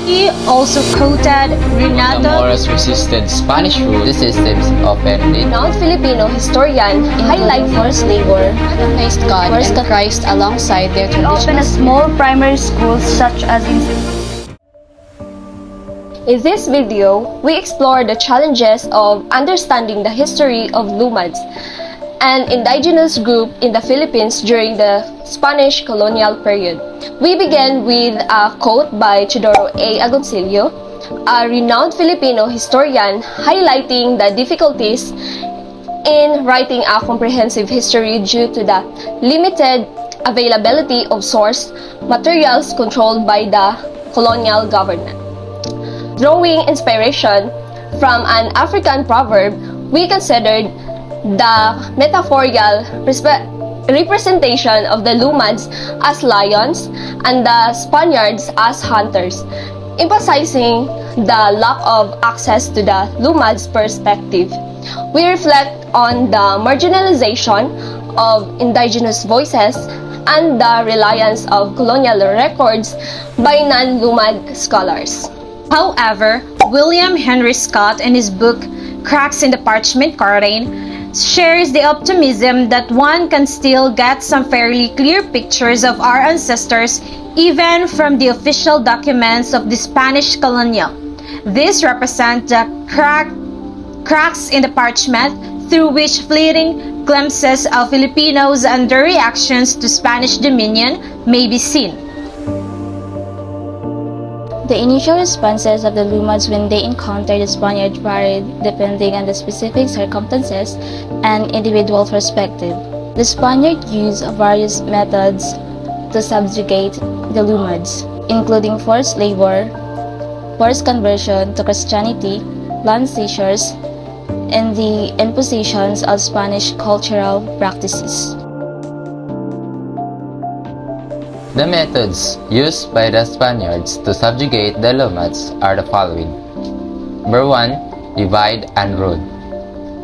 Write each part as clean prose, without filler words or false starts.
He also quoted The Renato Moros resisted Spanish rule. These systems often lead Renowned Filipino historian highlight forced labor, faced God and Christ alongside their Open a traditional. small primary schools such as In this video, we explore the challenges of understanding the history of Lumads, an indigenous group in the Philippines during the Spanish colonial period. We begin with a quote by Teodoro A. Agoncillo, a renowned Filipino historian highlighting the difficulties in writing a comprehensive history due to the limited availability of source materials controlled by the colonial government. Drawing inspiration from an African proverb, we considered the metaphorical representation of the Lumads as lions and the Spaniards as hunters, emphasizing the lack of access to the Lumads' perspective. We reflect on the marginalization of indigenous voices and the reliance of colonial records by non-Lumad scholars. However, William Henry Scott, in his book Cracks in the Parchment Curtain, shares the optimism that one can still get some fairly clear pictures of our ancestors even from the official documents of the Spanish colonial. This represents the cracks in the parchment through which fleeting glimpses of Filipinos and their reactions to Spanish dominion may be seen. The initial responses of the Lumads when they encountered the Spaniards varied depending on the specific circumstances and individual perspective. The Spaniards used various methods to subjugate the Lumads, including forced labor, forced conversion to Christianity, land seizures, and the impositions of Spanish cultural practices. The methods used by the Spaniards to subjugate the Lumads are the following. Number 1. Divide and rule.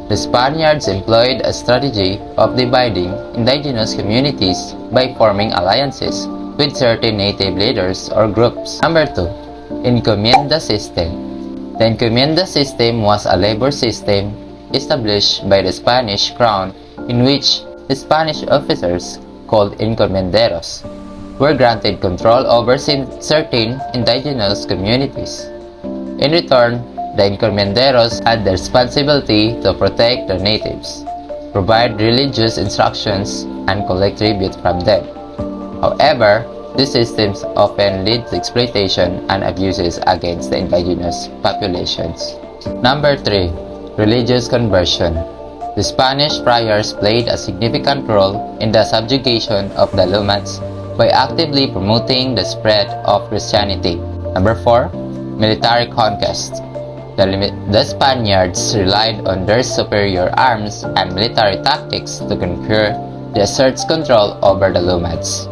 The Spaniards employed a strategy of dividing indigenous communities by forming alliances with certain native leaders or groups. Number 2. Encomienda system. The encomienda system was a labor system established by the Spanish crown in which the Spanish officers, called encomenderos, were granted control over certain indigenous communities. In return, the encomenderos had the responsibility to protect their natives, provide religious instructions, and collect tribute from them. However, these systems often lead to exploitation and abuses against the indigenous populations. Number 3. Religious conversion. The Spanish friars played a significant role in the subjugation of the Lumads by actively promoting the spread of Christianity. Number 4. Military conquest. The Spaniards relied on their superior arms and military tactics to conquer the asserts control over the Lumads.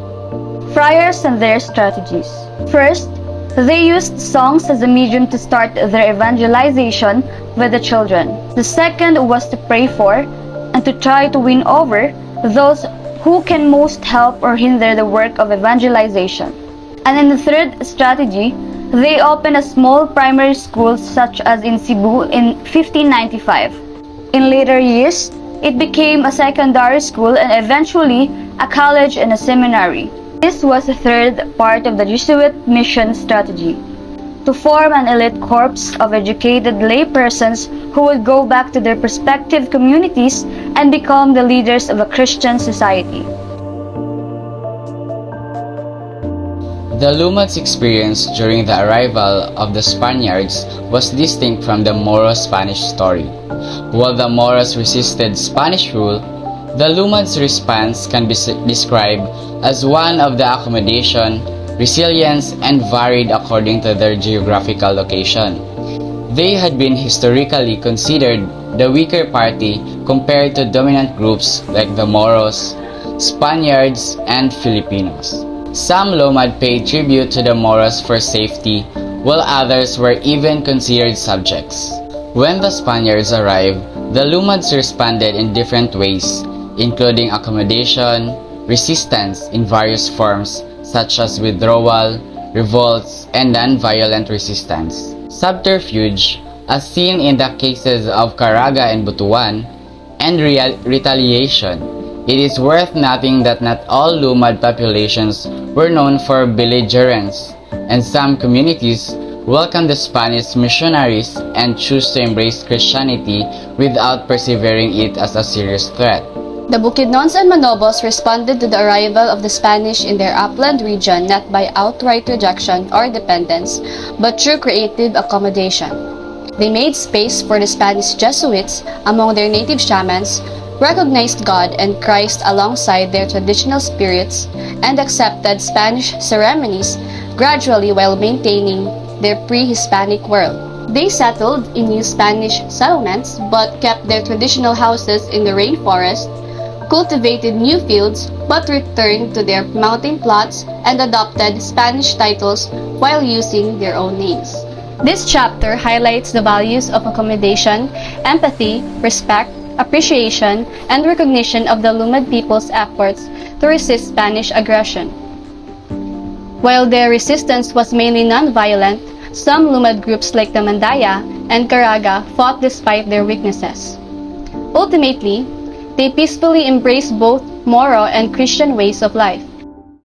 friars and their strategies. First, they used songs as a medium to start their evangelization with the children. The second was to pray for and to try to win over those who can most help or hinder the work of evangelization. And in the third strategy, they opened a small primary school such as in Cebu in 1595. In later years, it became a secondary school and eventually a college and a seminary. This was the third part of the Jesuit mission strategy, to form an elite corps of educated laypersons who would go back to their respective communities and become the leaders of a Christian society. The Lumads' experience during the arrival of the Spaniards was distinct from the Moro-Spanish story. While the Moros resisted Spanish rule, the Lumads' response can be described as one of the accommodation, resilience, and varied according to their geographical location. They had been historically considered the weaker party compared to dominant groups like the Moros, Spaniards, and Filipinos. Some Lumad paid tribute to the Moros for safety, while others were even considered subjects. When the Spaniards arrived, the Lumads responded in different ways, including accommodation, resistance in various forms such as withdrawal, revolts, and non-violent resistance. Subterfuge, as seen in the cases of Caraga and Butuan, and retaliation. It is worth noting that not all Lumad populations were known for belligerence, and some communities welcomed the Spanish missionaries and chose to embrace Christianity without perceiving it as a serious threat. The Bukidnons and Manobos responded to the arrival of the Spanish in their upland region not by outright rejection or dependence, but through creative accommodation. They made space for the Spanish Jesuits among their native shamans, recognized God and Christ alongside their traditional spirits, and accepted Spanish ceremonies gradually while maintaining their pre-Hispanic world. They settled in new Spanish settlements but kept their traditional houses in the rainforest, cultivated new fields but returned to their mountain plots and adopted Spanish titles while using their own names. This chapter highlights the values of accommodation, empathy, respect, appreciation, and recognition of the Lumad people's efforts to resist Spanish aggression. While their resistance was mainly non-violent, some Lumad groups like the Mandaya and Caraga fought despite their weaknesses. Ultimately, they peacefully embraced both Moro and Christian ways of life.